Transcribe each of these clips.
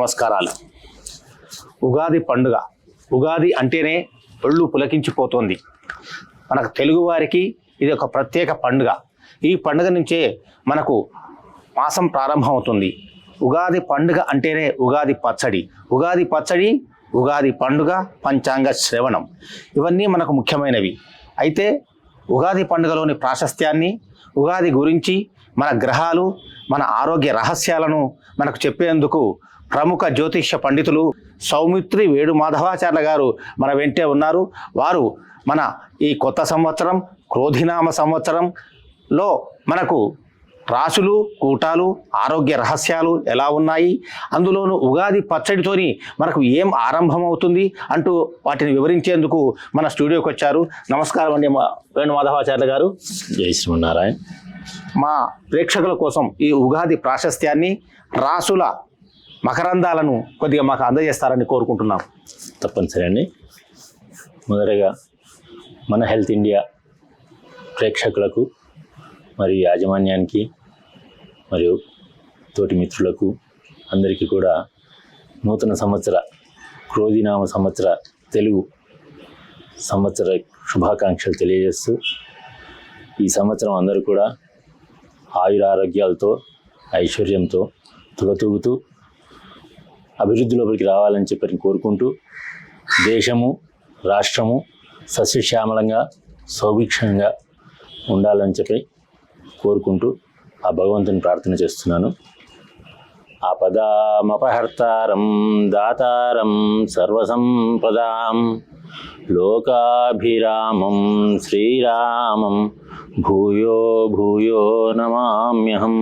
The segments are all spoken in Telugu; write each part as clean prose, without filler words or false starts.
నమస్కారాలు. ఉగాది పండుగ. ఉగాది అంటేనే ఒళ్ళు పులకించిపోతుంది. మనకు తెలుగువారికి ఇది ఒక ప్రత్యేక పండుగ. ఈ పండుగ నుంచే మనకు మాసం ప్రారంభమవుతుంది. ఉగాది పండుగ అంటేనే ఉగాది పచ్చడి, ఉగాది పండుగ, పంచాంగ శ్రవణం, ఇవన్నీ మనకు ముఖ్యమైనవి. అయితే ఉగాది పండుగలోని ప్రాశస్త్యాన్ని, ఉగాది గురించి, మన గ్రహాలు, మన ఆరోగ్య రహస్యాలను మనకు చెప్పేందుకు ప్రముఖ జ్యోతిష్య పండితులు సౌమిత్రి వేణుమాధవాచార్య గారు మన వెంటే ఉన్నారు. వారు మన ఈ కొత్త సంవత్సరం క్రోధినామ సంవత్సరంలో మనకు రాశులు, కూటాలు, ఆరోగ్య రహస్యాలు ఎలా ఉన్నాయి, అందులోనూ ఉగాది పచ్చడితోని మనకు ఏం ఆరంభమవుతుంది అంటూ వాటిని వివరించేందుకు మన స్టూడియోకి వచ్చారు. నమస్కారం అండి వేణుమాధవాచార్య గారు. జై శ్రీమన్నారాయణ. మా ప్రేక్షకుల కోసం ఈ ఉగాది ప్రాశస్త్యాన్ని, రాసుల మకరందాలను కొద్దిగా మాకు అందజేస్తారని కోరుకుంటున్నాం. తప్పనిసరి అండి. మొదటగా మన హెల్త్ ఇండియా ప్రేక్షకులకు మరియు యాజమాన్యానికి మరియు తోటి మిత్రులకు అందరికీ కూడా నూతన సంవత్సర క్రోధినామ సంవత్సర తెలుగు సంవత్సర శుభాకాంక్షలు తెలియజేస్తూ, ఈ సంవత్సరం అందరూ కూడా ఆయురారోగ్యాలతో, ఐశ్వర్యంతో తులతూగుతూ అభివృద్ధిలోకి రావాలని చెప్పి కోరుకుంటూ, దేశము, రాష్ట్రము సస్యశ్యామలంగా, సౌభిక్షంగా ఉండాలని చెప్పి కోరుకుంటూ ఆ భగవంతుని ప్రార్థన చేస్తున్నాను. ఆపదామపహర్తారం దాతారం సర్వసంపదాం లోకాభిరామం శ్రీరామం భూయో భూయో నమామ్యహం.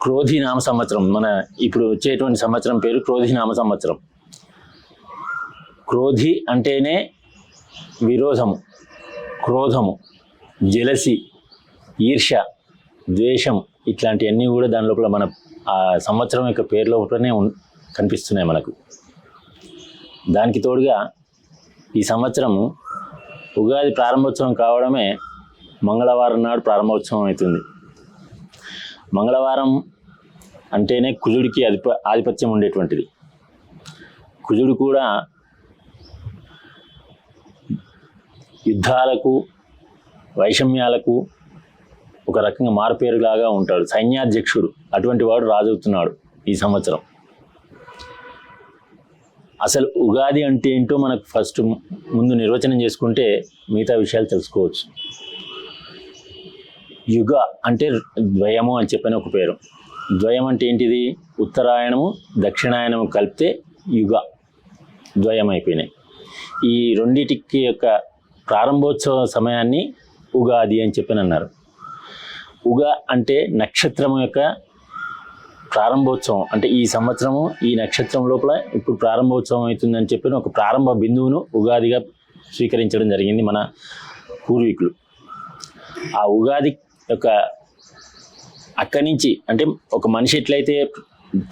క్రోధినామ సంవత్సరం, మన ఇప్పుడు వచ్చేటువంటి సంవత్సరం పేరు క్రోధినామ సంవత్సరం. క్రోధి అంటేనే విరోధము, క్రోధము, జెలసి, ఈర్ష్య, ద్వేషం, ఇట్లాంటివన్నీ కూడా దాని లోపల మన ఆ సంవత్సరం యొక్క పేరు లోపలనే కనిపిస్తున్నాయి మనకు. దానికి తోడుగా ఈ సంవత్సరము ఉగాది ప్రారంభోత్సవం కావడమే మంగళవారం నాడు ప్రారంభోత్సవం అవుతుంది. మంగళవారం అంటేనే కుజుడికి ఆధిపత్యం ఉండేటువంటిది. కుజుడు కూడా యుద్ధాలకు, వైషమ్యాలకు ఒక రకంగా మారుపేరులాగా ఉంటాడు. సైన్యాధ్యక్షుడు, అటువంటి వాడు రాజవుతున్నాడు ఈ సంవత్సరం. అసలు ఉగాది అంటే ఏంటో మనకు ఫస్ట్ ముందు నిర్వచనం చేసుకుంటే మిగతా విషయాలు తెలుసుకోవచ్చు. యుగ అంటే ద్వయము అని చెప్పని ఒక పేరు. ద్వయం అంటే ఏంటిది? ఉత్తరాయణము, దక్షిణాయనము కలిపితే యుగ, ద్వయం అయిపోయినాయి. ఈ రెండిటికి యొక్క ప్రారంభోత్సవ సమయాన్ని ఉగాది అని చెప్పని అన్నారు. ఉగ అంటే నక్షత్రం యొక్క ప్రారంభోత్సవం, అంటే ఈ సంవత్సరము ఈ నక్షత్రం లోపల ఇప్పుడు ప్రారంభోత్సవం అవుతుందని చెప్పిన ఒక ప్రారంభ బిందువును ఉగాదిగా స్వీకరించడం జరిగింది మన పూర్వీకులు. ఆ ఉగాది యొక్క అక్కడి నుంచి, అంటే ఒక మనిషి ఎట్లయితే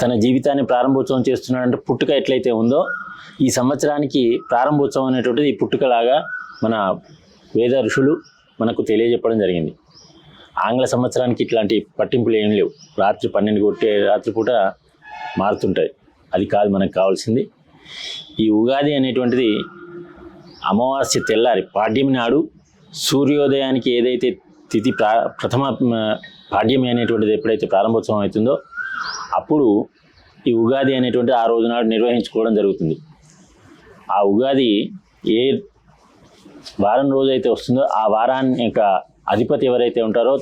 తన జీవితాన్ని ప్రారంభోత్సవం చేస్తున్నాడంటే పుట్టుక ఎట్లయితే ఉందో, ఈ సంవత్సరానికి ప్రారంభోత్సవం అనేటువంటిది ఈ పుట్టుకలాగా మన వేద ఋషులు మనకు తెలియజెప్పడం జరిగింది. ఆంగ్ల సంవత్సరానికి ఇట్లాంటి పట్టింపులు ఏం లేవు. రాత్రి 12 కొట్టే రాత్రిపూట మారుతుంటాయి. అది కాదు మనకు కావాల్సింది. ఈ ఉగాది అనేటువంటిది అమావాస్య తెల్లారి పాడ్యమి నాడు సూర్యోదయానికి ఏదైతే తిథి ప్రథమ పాడ్యమి అనేటువంటిది ఎప్పుడైతే ప్రారంభోత్సవం అవుతుందో అప్పుడు ఈ ఉగాది అనేటువంటి ఆ రోజు నాడు నిర్వహించుకోవడం జరుగుతుంది. ఆ ఉగాది ఏ వారం రోజైతే వస్తుందో ఆ వారాన్ని యొక్క అధిపతి ఎవరైతే ఉంటారో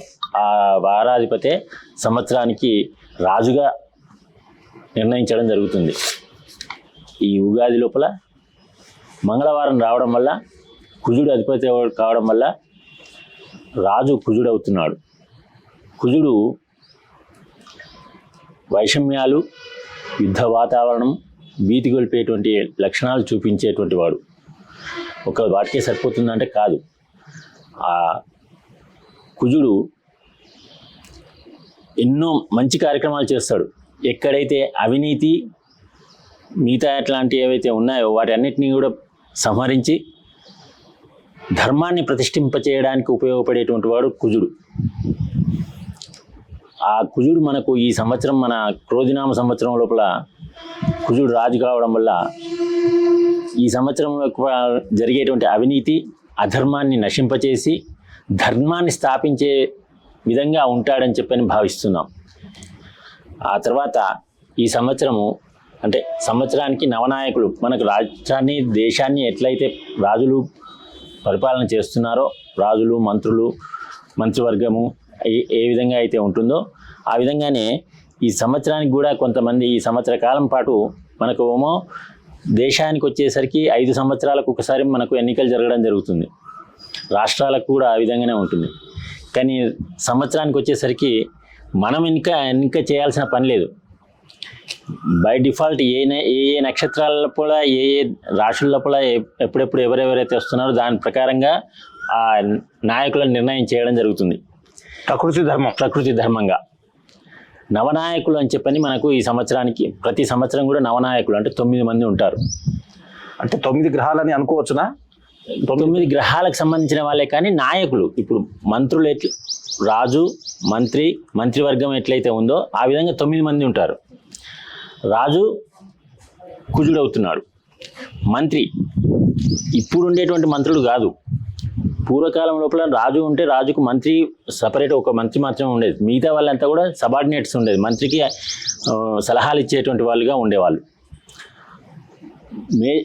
ఆ వారాధిపతే సంవత్సరానికి రాజుగా నిర్ణయించడం జరుగుతుంది. ఈ ఉగాది లోపల మంగళవారం రావడం వల్ల, కుజుడు అధిపతి కావడం వల్ల రాజు కుజుడు అవుతున్నాడు. కుజుడు వైషమ్యాలు, యుద్ధ వాతావరణం, భీతి గొలిపేటువంటి లక్షణాలు చూపించేటువంటి వాడు. ఒక వాటికే సరిపోతుందంటే కాదు. ఆ కుజుడు ఎన్నో మంచి కార్యక్రమాలు చేస్తాడు. ఎక్కడైతే అవినీతి, మిగతా అట్లాంటివి ఏవైతే ఉన్నాయో వాటి అన్నిటినీ కూడా సంహరించి ధర్మాన్ని ప్రతిష్ఠింపచేయడానికి ఉపయోగపడేటువంటి వాడు కుజుడు. ఆ కుజుడు మనకు ఈ సంవత్సరం మన క్రోధినామ సంవత్సరం లోపల కుజుడు రాజు కావడం వల్ల ఈ సంవత్సరం జరిగేటువంటి అవినీతి అధర్మాన్ని నశింపచేసి ధర్మాన్ని స్థాపించే విధంగా ఉంటాడని చెప్పని భావిస్తున్నాం. ఆ తర్వాత ఈ సంవత్సరము అంటే సంవత్సరానికి నవనాయకులు మనకు రాష్ట్రాన్ని దేశాన్ని ఎట్లయితే రాజులు పరిపాలన చేస్తున్నారో రాజులు మంత్రులు మంత్రివర్గము ఏ విధంగా అయితే ఉంటుందో ఆ విధంగానే ఈ సంవత్సరానికి కూడా కొంతమంది ఈ సంవత్సర కాలం పాటు మనకు ఏమో దేశానికి వచ్చేసరికి 5 సంవత్సరాలకు ఒకసారి మనకు ఎన్నికలు జరగడం జరుగుతుంది. రాష్ట్రాలకు కూడా ఆ విధంగానే ఉంటుంది. కానీ సంవత్సరానికి వచ్చేసరికి మనం ఎన్నిక చేయాల్సిన పని లేదు. బై డిఫాల్ట్ ఏ నక్షత్రాల లోపల ఏ రాశుల లోపల ఎప్పుడెప్పుడు ఎవరెవరైతే వస్తున్నారో దాని ప్రకారంగా ఆ నాయకులను నిర్ణయం చేయడం జరుగుతుంది ప్రకృతి ధర్మంగా. నవనాయకులు అని చెప్పని మనకు ఈ సంవత్సరానికి ప్రతి సంవత్సరం కూడా నవనాయకులు అంటే 9 మంది ఉంటారు. అంటే 9 గ్రహాలని అనుకోవచ్చునా? 9 గ్రహాలకు సంబంధించిన వాళ్ళే. కానీ నాయకులు ఇప్పుడు మంత్రులు రాజు మంత్రివర్గం ఎట్లయితే ఉందో ఆ విధంగా 9 మంది ఉంటారు. రాజు కుజుడు అవుతున్నాడు. మంత్రి ఇప్పుడు ఉండేటువంటి మంత్రులు కాదు. పూర్వకాలం లోపల రాజు ఉంటే రాజుకు మంత్రి సపరేట్ ఒక మంత్రి మాత్రమే ఉండేది. మిగతా వాళ్ళంతా కూడా సబార్డినేట్స్ ఉండేది. మంత్రికి సలహాలు ఇచ్చేటువంటి వాళ్ళుగా ఉండేవాళ్ళు.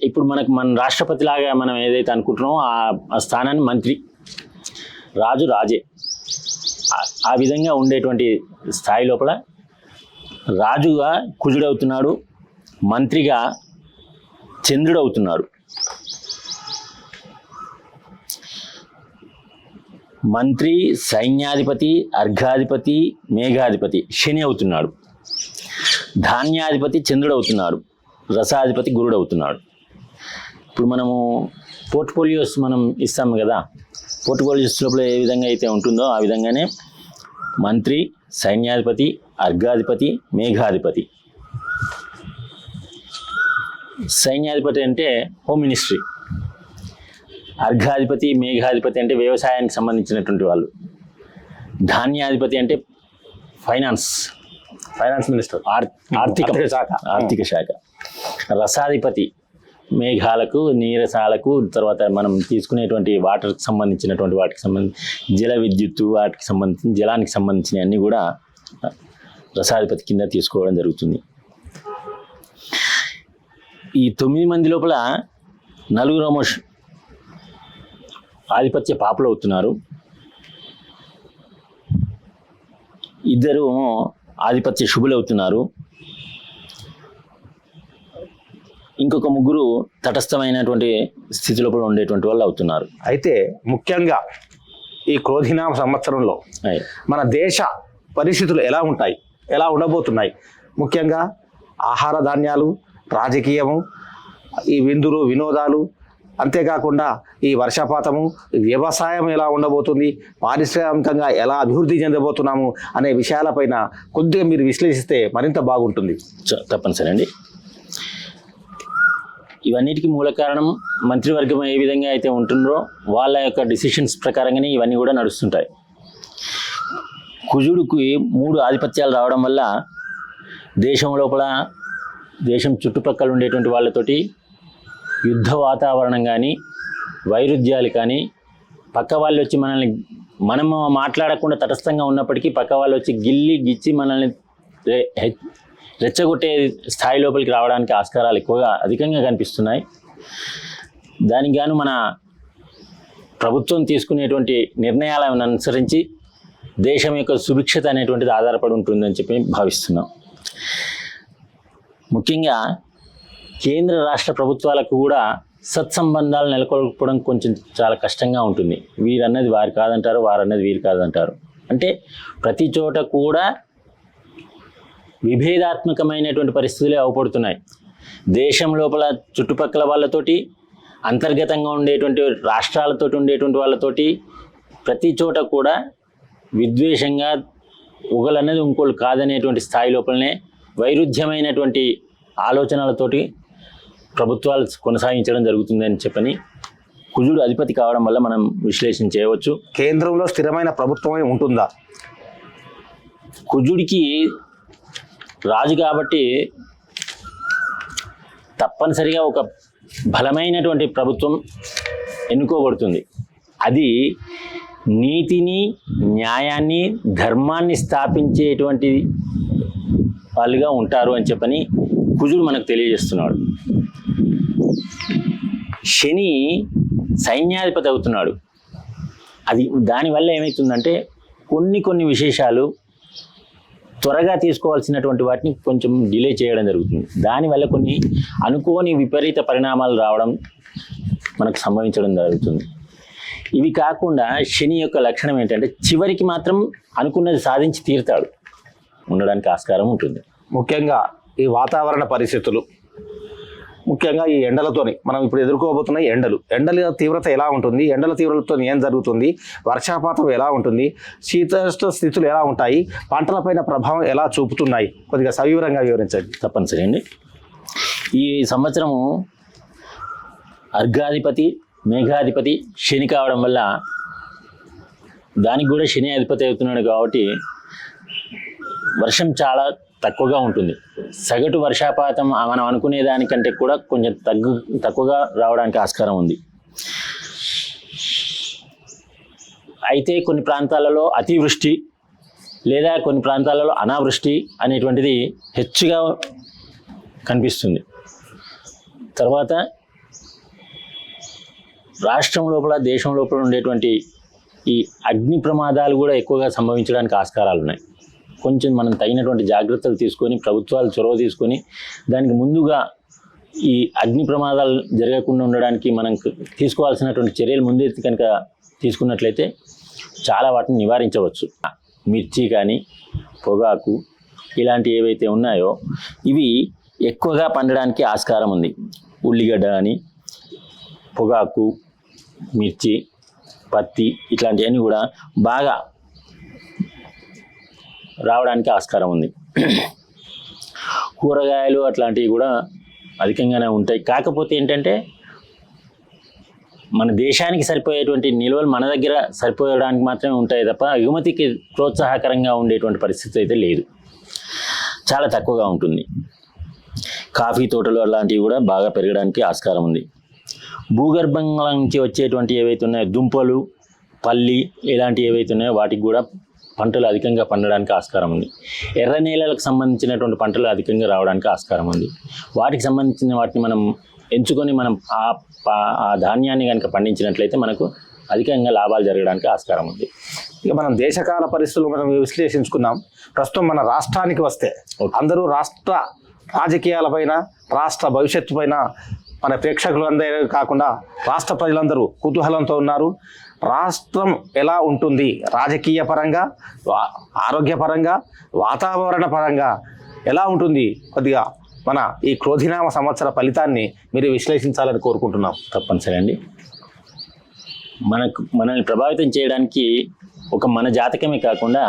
ఇప్పుడు మన రాష్ట్రపతి లాగా మనం ఏదైతే అనుకుంటున్నామో ఆ స్థానాన్ని మంత్రి, రాజు రాజే. ఆ విధంగా ఉండేటువంటి స్థాయి లోపల రాజుగా కుజుడవుతున్నాడు, మంత్రిగా చంద్రుడవుతున్నాడు. మంత్రి సైన్యాధిపతి, అర్ఘాధిపతి, మేఘాధిపతి శని అవుతున్నాడు. ధాన్యాధిపతి చంద్రుడు అవుతున్నాడు. రసాధిపతి గురుడు అవుతున్నాడు. ఇప్పుడు మనము పోర్ట్ఫోలియోస్ మనం ఇస్తాము కదా, పోర్ట్ఫోలియోస్ లోపల ఏ విధంగా అయితే ఉంటుందో ఆ విధంగానే మంత్రి, సైన్యాధిపతి, అర్ఘాధిపతి, మేఘాధిపతి. సైన్యాధిపతి అంటే హోమ్ మినిస్ట్రీ, అర్ఘాధిపతి మేఘాధిపతి అంటే వ్యవసాయానికి సంబంధించినటువంటి వాళ్ళు, ధాన్యాధిపతి అంటే ఫైనాన్స్ మినిస్టర్, ఆర్థిక శాఖ, రసాధిపతి మేఘాలకు నీరసాలకు, తర్వాత మనం తీసుకునేటువంటి వాటర్కి సంబంధించినటువంటి వాటికి సంబంధించి జల విద్యుత్తు వాటికి సంబంధించిన జలానికి సంబంధించిన అన్నీ కూడా రసాధిపతి కింద తీసుకోవడం జరుగుతుంది. ఈ 9 మంది లోపల 4 ఆధిపత్య పాపులు అవుతున్నారు. 2 ఆధిపత్య శుభులు అవుతున్నారు. ఇంకొక 3 తటస్థమైనటువంటి స్థితి లోపల ఉండేటువంటి వాళ్ళు అవుతున్నారు. అయితే ముఖ్యంగా ఈ క్రోధినామ సంవత్సరంలో మన దేశ పరిస్థితులు ఎలా ఉండబోతున్నాయి? ముఖ్యంగా ఆహార ధాన్యాలు, రాజకీయము, ఈ విందులు వినోదాలు, అంతేకాకుండా ఈ వర్షపాతము, వ్యవసాయం ఎలా ఉండబోతుంది, పారిశ్రామికంగా ఎలా అభివృద్ధి చెందబోతున్నాము అనే విషయాలపైన కొద్దిగా మీరు విశ్లేషిస్తే మరింత బాగుంటుంది. తప్పనిసరి అండి. ఇవన్నిటికీ మూల కారణం మంత్రివర్గం ఏ విధంగా అయితే ఉంటుందో వాళ్ళ యొక్క డిసిషన్స్ ప్రకారంగానే ఇవన్నీ కూడా నడుస్తుంటాయి. కుజుడికి 3 ఆధిపత్యాలు రావడం వల్ల దేశం లోపల దేశం చుట్టుపక్కల ఉండేటువంటి వాళ్ళతోటి యుద్ధ వాతావరణం కానీ వైరుధ్యాలు కానీ, పక్క వాళ్ళు వచ్చి మనము మాట్లాడకుండా తటస్థంగా ఉన్నప్పటికీ పక్క వాళ్ళు వచ్చి గిచ్చి మనల్ని రెచ్చగొట్టే స్థాయి లోపలికి రావడానికి ఆస్కారాలు అధికంగా కనిపిస్తున్నాయి. దానికి గాను మన ప్రభుత్వం తీసుకునేటువంటి నిర్ణయాలను అనుసరించి దేశం యొక్క సుభిక్షత అనేటువంటిది ఆధారపడి ఉంటుందని చెప్పి భావిస్తున్నాం. ముఖ్యంగా కేంద్ర రాష్ట్ర ప్రభుత్వాలకు కూడా సత్సంబంధాలు నెలకొల్పడం కొంచెం చాలా కష్టంగా ఉంటుంది. వీరన్నది వారు కాదంటారు, వారన్నది వీరు కాదంటారు. అంటే ప్రతి చోట కూడా విభేదాత్మకమైనటువంటి పరిస్థితులే అవపడుతున్నాయి. దేశం లోపల చుట్టుపక్కల వాళ్ళతోటి, అంతర్గతంగా ఉండేటువంటి రాష్ట్రాలతోటి ఉండేటువంటి వాళ్ళతోటి ప్రతి చోట కూడా విద్వేషంగా ఒకళ్ళన్నది ఇంకోళ్ళు కాదనేటువంటి స్థాయి లోపలనే వైరుధ్యమైనటువంటి ఆలోచనలతోటి ప్రభుత్వాలు కొనసాగించడం జరుగుతుందని చెప్పని కుజుడు అధిపతి కావడం వల్ల మనం విశ్లేషణ చేయవచ్చు. కేంద్రంలో స్థిరమైన ప్రభుత్వమే ఉంటుందా? కుజుడికి రాజు కాబట్టి తప్పనిసరిగా ఒక బలమైనటువంటి ప్రభుత్వం ఎన్నుకోబడుతుంది. అది నీతిని, న్యాయాన్ని, ధర్మాన్ని స్థాపించేటువంటి వాళ్ళుగా ఉంటారు అని చెప్పని కుజుడు మనకు తెలియజేస్తున్నాడు. శని సైన్యాధిపతి అవుతున్నాడు. అది దానివల్ల ఏమవుతుందంటే కొన్ని విశేషాలు త్వరగా తీసుకోవాల్సినటువంటి వాటిని కొంచెం డిలే చేయడం జరుగుతుంది. దానివల్ల కొన్ని అనుకోని విపరీత పరిణామాలు రావడం మనకు సంభవించడం జరుగుతుంది. ఇవి కాకుండా శని యొక్క లక్షణం ఏంటంటే చివరికి మాత్రం అనుకున్నది సాధించి తీరుతాడు ఉండడానికి ఆస్కారం ఉంటుంది. ముఖ్యంగా ఈ వాతావరణ పరిస్థితులు, ముఖ్యంగా ఈ ఎండలతోని మనం ఇప్పుడు ఎదుర్కోబోతున్న ఎండల తీవ్రత ఎలా ఉంటుంది, ఎండల తీవ్రతతో ఏం జరుగుతుంది, వర్షాపాతం ఎలా ఉంటుంది, శీతోష్ణ స్థితులు ఎలా ఉంటాయి, పంటలపైన ప్రభావం ఎలా చూపుతున్నాయి, కొద్దిగా సవివరంగా వివరించండి. తప్పనిసరి అండి. ఈ సంవత్సరము అర్ఘాధిపతి, మేఘాధిపతి శని కావడం వల్ల దానికి కూడా శని అధిపతి అవుతున్నాడు కాబట్టి వర్షం చాలా తక్కువగా ఉంటుంది. సగటు వర్షపాతం మనం అనుకునే దానికంటే కూడా కొంచెం తక్కువగా రావడానికి ఆస్కారం ఉంది. అయితే కొన్ని ప్రాంతాలలో అతివృష్టి లేదా కొన్ని ప్రాంతాలలో అనావృష్టి అనేటువంటిది హెచ్చుగా కనిపిస్తుంది. తర్వాత రాష్ట్రం లోపల, దేశం లోపల ఉండేటువంటి ఈ అగ్ని ప్రమాదాలు కూడా ఎక్కువగా సంభవించడానికి ఆస్కారాలు ఉన్నాయి. కొంచెం మనం తగినటువంటి జాగ్రత్తలు తీసుకొని, ప్రభుత్వాలు చొరవ తీసుకొని దానికి ముందుగా ఈ అగ్ని ప్రమాదాలు జరగకుండా ఉండడానికి మనం తీసుకోవాల్సినటువంటి చర్యలు ముందే కనుక తీసుకున్నట్లయితే చాలా వాటిని నివారించవచ్చు. మిర్చి కానీ, పొగాకు ఇలాంటివి ఏవైతే ఉన్నాయో ఇవి ఎక్కువగా పండడానికి ఆస్కారం ఉంది. ఉల్లిగడ్డ కానీ, పొగాకు, మిర్చి, పత్తి ఇట్లాంటివన్నీ కూడా బాగా రావడానికి ఆస్కారం ఉంది. కూరగాయలు అట్లాంటివి కూడా అధికంగానే ఉంటాయి. కాకపోతే ఏంటంటే మన దేశానికి సరిపోయేటువంటి నిల్వలు మన దగ్గర సరిపోయడానికి మాత్రమే ఉంటాయి తప్ప ఎగుమతికి ప్రోత్సాహకరంగా ఉండేటువంటి పరిస్థితి అయితే లేదు, చాలా తక్కువగా ఉంటుంది. కాఫీ తోటలు అలాంటివి కూడా బాగా పెరగడానికి ఆస్కారం ఉంది. భూగర్భంలో నుంచి వచ్చేటువంటి ఏవైతే ఉన్నాయో దుంపలు, పల్లి ఇలాంటివి ఏవైతే ఉన్నాయో వాటికి కూడా పంటలు అధికంగా పండడానికి ఆస్కారం ఉంది. ఎర్ర నేలలకు సంబంధించినటువంటి పంటలు అధికంగా రావడానికి ఆస్కారం ఉంది. వాటికి సంబంధించిన వాటిని మనం ఎంచుకొని మనం ఆ ధాన్యాన్ని కనుక పండించినట్లయితే మనకు అధికంగా లాభాలు జరగడానికి ఆస్కారం ఉంది. ఇక మనం దేశకాల పరిస్థితులు మనం విశ్లేషించుకుందాం. ప్రస్తుతం మన రాష్ట్రానికి వస్తే అందరూ రాష్ట్ర రాజకీయాలపైన, రాష్ట్ర భవిష్యత్తు పైన మన ప్రేక్షకులందరూ కాకుండా రాష్ట్ర ప్రజలందరూ కుతూహలంతో ఉన్నారు. రాష్ట్రం ఎలా ఉంటుంది, రాజకీయ పరంగా, ఆరోగ్యపరంగా, వాతావరణ పరంగా ఎలా ఉంటుంది, కొద్దిగా మన ఈ క్రోధినామ సంవత్సర ఫలితాన్ని మీరు విశ్లేషించాలని కోరుకుంటున్నాం. తప్పనిసరి అండి. మనల్ని ప్రభావితం చేయడానికి ఒక మన జాతకమే కాకుండా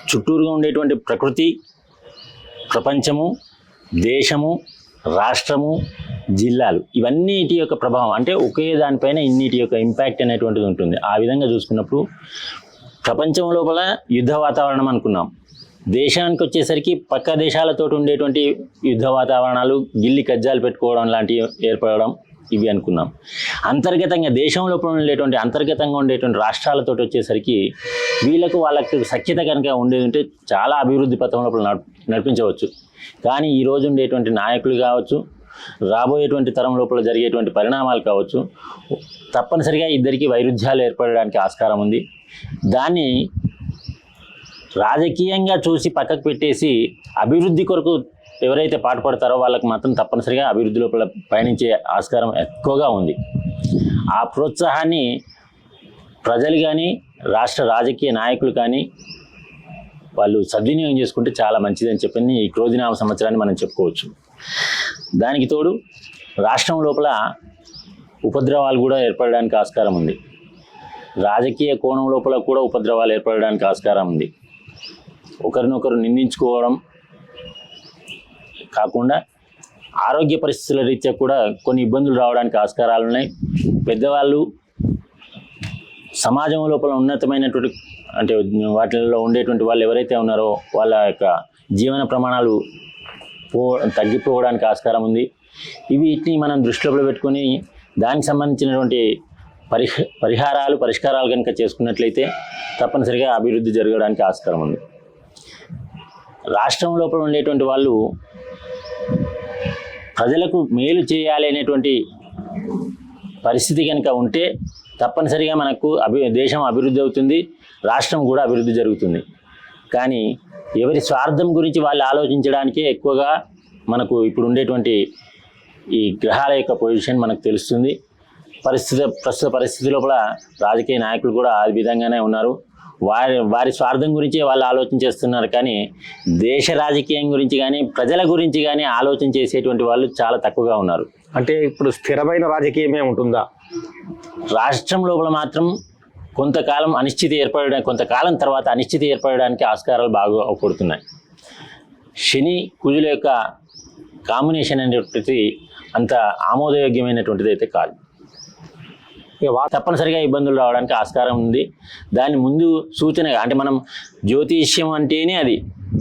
చుట్టూరుగా ఉండేటువంటి ప్రకృతి, ప్రపంచము, దేశము, రాష్ట్రము, జిల్లాలు ఇవన్నిటి యొక్క ప్రభావం అంటే ఒకే దానిపైన ఇన్నిటి యొక్క ఇంపాక్ట్ అనేటువంటిది ఉంటుంది. ఆ విధంగా చూసుకున్నప్పుడు ప్రపంచం లోపల యుద్ధ వాతావరణం అనుకున్నాం. దేశానికి వచ్చేసరికి పక్క దేశాలతో ఉండేటువంటి యుద్ధ వాతావరణాలు, గిల్లి కజ్జాలు పెట్టుకోవడం లాంటివి ఏర్పడడం ఇవి అనుకున్నాం. అంతర్గతంగా దేశం లోపల ఉండేటువంటి అంతర్గతంగా ఉండేటువంటి రాష్ట్రాలతో వచ్చేసరికి వాళ్ళకు సఖ్యత కనుక ఉండేది ఉంటే చాలా అభివృద్ధి పథం లోపల నడిపించవచ్చు. కానీ ఈరోజు ఉండేటువంటి నాయకులు కావచ్చు, రాబోయేటువంటి తరం లోపల జరిగేటువంటి పరిణామాలు కావచ్చు, తప్పనిసరిగా ఇద్దరికి వైరుధ్యాలు ఏర్పడడానికి ఆస్కారం ఉంది. దాన్ని రాజకీయంగా చూసి పక్కకు పెట్టేసి అభివృద్ధి కొరకు ఎవరైతే పాటుపడతారో వాళ్ళకి మాత్రం తప్పనిసరిగా అభివృద్ధి లోపల పయనించే ఆస్కారం ఎక్కువగా ఉంది. ఆ ప్రోత్సాహాన్ని ప్రజలు కానీ, రాష్ట్ర రాజకీయ నాయకులు కానీ వాళ్ళు సద్వినియోగం చేసుకుంటే చాలా మంచిదని చెప్పని ఈ క్రోధినామ సంవత్సరాన్ని మనం చెప్పుకోవచ్చు. దానికి తోడు రాష్ట్రం లోపల ఉపద్రవాలు కూడా ఏర్పడడానికి ఆస్కారం ఉంది. రాజకీయ కోణం లోపల కూడా ఉపద్రవాలు ఏర్పడడానికి ఆస్కారం ఉంది. ఒకరినొకరు నిందించుకోవడం కాకుండా ఆరోగ్య పరిస్థితుల రీత్యా కూడా కొన్ని ఇబ్బందులు రావడానికి ఆస్కారాలు ఉన్నాయి. పెద్దవాళ్ళు సమాజం లోపల ఉన్నతమైనటువంటి అంటే వాటిల్లో ఉండేటువంటి వాళ్ళు ఎవరైతే ఉన్నారో వాళ్ళ యొక్క జీవన ప్రమాణాలు తగ్గిపోవడానికి ఆస్కారం ఉంది. వీటిని మనం దృష్టిలో పెట్టుకొని దానికి సంబంధించినటువంటి పరిష్కారాలు కనుక చేసుకున్నట్లయితే తప్పనిసరిగా అభివృద్ధి జరగడానికి ఆస్కారం ఉంది. రాష్ట్రం లోపల ఉండేటువంటి వాళ్ళు ప్రజలకు మేలు చేయాలి అనేటువంటి పరిస్థితి కనుక ఉంటే తప్పనిసరిగా మనకు దేశం అభివృద్ధి అవుతుంది, రాష్ట్రం కూడా అభివృద్ధి జరుగుతుంది. కానీ ఎవరి స్వార్థం గురించి వాళ్ళు ఆలోచించడానికే ఎక్కువగా మనకు ఇప్పుడు ఉండేటువంటి ఈ గ్రహాల యొక్క పొజిషన్ మనకు తెలుస్తుంది. ప్రస్తుత పరిస్థితి లోపల రాజకీయ నాయకులు కూడా ఆ విధంగానే ఉన్నారు. వారి స్వార్థం గురించే వాళ్ళు ఆలోచన చేస్తున్నారు. కానీ దేశ రాజకీయం గురించి కానీ ప్రజల గురించి కానీ ఆలోచన చేసేటువంటి వాళ్ళు చాలా తక్కువగా ఉన్నారు. అంటే ఇప్పుడు స్థిరమైన రాజకీయమే ఉంటుందా? రాష్ట్రం లోపల మాత్రం కొంతకాలం తర్వాత అనిశ్చితి ఏర్పడడానికి ఆస్కారాలు బాగా పడుతున్నాయి. శని కుజుల యొక్క కాంబినేషన్ అనేటువంటిది అంత ఆమోదయోగ్యమైనటువంటిది అయితే కాదు. తప్పనిసరిగా ఇబ్బందులు రావడానికి ఆస్కారం ఉంది. దాని ముందు సూచనగా అంటే మనం జ్యోతిష్యం అంటేనే అది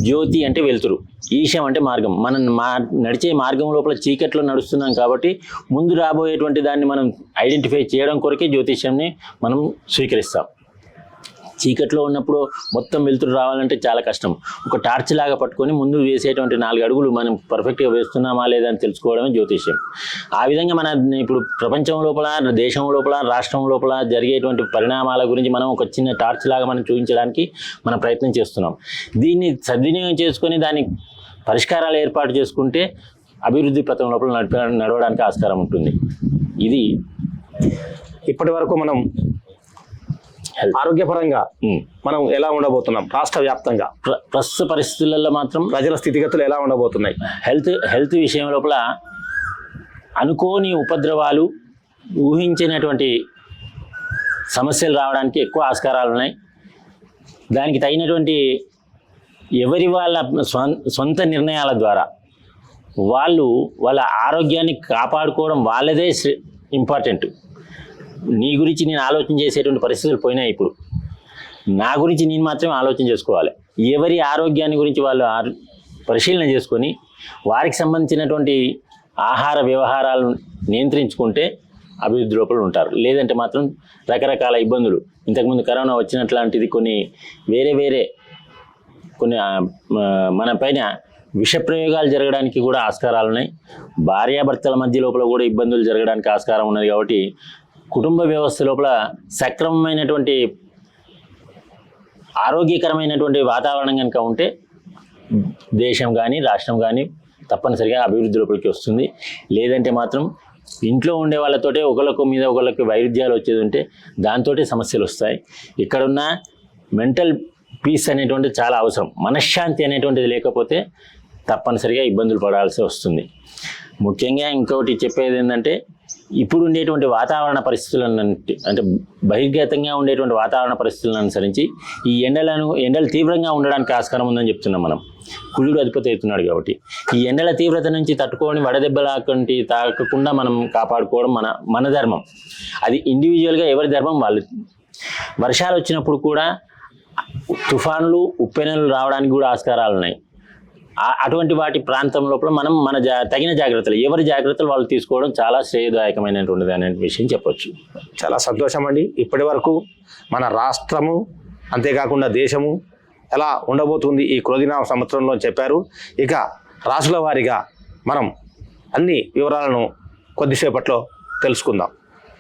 జ్యోతి అంటే వెలుతురు, ఈశం అంటే మార్గం. మనం నడిచే మార్గం లోపల చీకట్లో నడుస్తున్నాం కాబట్టి ముందు రాబోయేటువంటి దాన్ని మనం ఐడెంటిఫై చేయడం కొరకే జ్యోతిష్యాన్ని మనం స్వీకరిస్తాం. చీకట్లో ఉన్నప్పుడు మొత్తం వెలుతురు రావాలంటే చాలా కష్టం. ఒక టార్చ్ లాగా పట్టుకొని ముందు వేసేటువంటి 4 అడుగులు మనం పర్ఫెక్ట్గా వేస్తున్నామా లేదా అని తెలుసుకోవడమే జ్యోతిష్యం. ఆ విధంగా మన ఇప్పుడు ప్రపంచం లోపల, దేశం లోపల, రాష్ట్రం లోపల జరిగేటువంటి పరిణామాల గురించి మనం ఒక చిన్న టార్చ్ లాగా మనం చూపించడానికి మనం ప్రయత్నం చేస్తున్నాం. దీన్ని సద్వినియోగం చేసుకొని దాని పరిష్కారాలు ఏర్పాటు చేసుకుంటే అభివృద్ధి పథం లోపల నడవడానికి ఆస్కారం ఉంటుంది. ఇది ఇప్పటి వరకు మనం ఆరోగ్యపరంగా మనం ఎలా ఉండబోతున్నాం, రాష్ట్ర వ్యాప్తంగా ప్రస్తుత పరిస్థితులలో మాత్రం ప్రజల స్థితిగతులు ఎలా ఉండబోతున్నాయి? హెల్త్ విషయం లోపల అనుకోని ఉపద్రవాలు, ఊహించినటువంటి సమస్యలు రావడానికి ఎక్కువ ఆస్కారాలు ఉన్నాయి. దానికి తగినటువంటి వాళ్ళ సొంత నిర్ణయాల ద్వారా వాళ్ళ ఆరోగ్యాన్ని కాపాడుకోవడం వాళ్ళదే ఇంపార్టెంట్. నీ గురించి నేను ఆలోచన చేసేటువంటి పరిస్థితులు పోయినాయి. ఇప్పుడు నా గురించి నేను మాత్రమే ఆలోచన చేసుకోవాలి. ఎవరి ఆరోగ్యాన్ని గురించి వాళ్ళు పరిశీలన చేసుకొని వారికి సంబంధించినటువంటి ఆహార వ్యవహారాలను నియంత్రించుకుంటే అభివృద్ధి లోపల ఉంటారు. లేదంటే మాత్రం రకరకాల ఇబ్బందులు, ఇంతకుముందు కరోనా వచ్చినట్లాంటిది కొన్ని మన పైన విషప్రయోగాలు జరగడానికి కూడా ఆస్కారాలు ఉన్నాయి. భార్యాభర్తల మధ్య లోపల కూడా ఇబ్బందులు జరగడానికి ఆస్కారం ఉన్నది. కాబట్టి కుటుంబ వ్యవస్థ లోపల సక్రమమైనటువంటి ఆరోగ్యకరమైనటువంటి వాతావరణం కనుక ఉంటే దేశం కానీ రాష్ట్రం కానీ తప్పనిసరిగా అభివృద్ధి లోపలికి వస్తుంది. లేదంటే మాత్రం ఇంట్లో ఉండే వాళ్ళతోటే ఒకళ్ళకి వైరుధ్యాలు వచ్చేది ఉంటే దాంతో సమస్యలు వస్తాయి. ఇక్కడున్న మెంటల్ పీస్ అనేటువంటిది చాలా అవసరం. మనశ్శాంతి అనేటువంటిది లేకపోతే తప్పనిసరిగా ఇబ్బందులు పడాల్సి వస్తుంది. ముఖ్యంగా ఇంకొకటి చెప్పేది ఏంటంటే ఇప్పుడు ఉండేటువంటి వాతావరణ పరిస్థితులను అంటే బహిర్గతంగా ఉండేటువంటి వాతావరణ పరిస్థితులను అనుసరించి ఈ ఎండలు తీవ్రంగా ఉండడానికి ఆస్కారం ఉందని చెప్తున్నాం మనం. కుజుడు అధిపతి అవుతున్నాడు కాబట్టి ఈ ఎండల తీవ్రత నుంచి తట్టుకొని వడదెబ్బలాంటి తాకకుండా మనం కాపాడుకోవడం మన ధర్మం. అది ఇండివిజువల్గా ఎవరి ధర్మం వాళ్ళు. వర్షాలు వచ్చినప్పుడు కూడా తుఫాన్లు, ఉప్పెనలు రావడానికి కూడా ఆస్కారాలు ఉన్నాయి. అటువంటి వాటి ప్రాంతం లోపల మనం తగిన జాగ్రత్తలు, ఎవరి జాగ్రత్తలు వాళ్ళు తీసుకోవడం చాలా శ్రేయదాయకమైనటువంటిది అనే విషయం చెప్పొచ్చు. చాలా సంతోషం అండి. ఇప్పటి వరకు మన రాష్ట్రము అంతేకాకుండా దేశము ఎలా ఉండబోతుంది ఈ క్రోధినామ సంవత్సరంలో చెప్పారు. ఇక రాసుల వారీగా మనం అన్ని వివరాలను కొద్దిసేపట్లో తెలుసుకుందాం.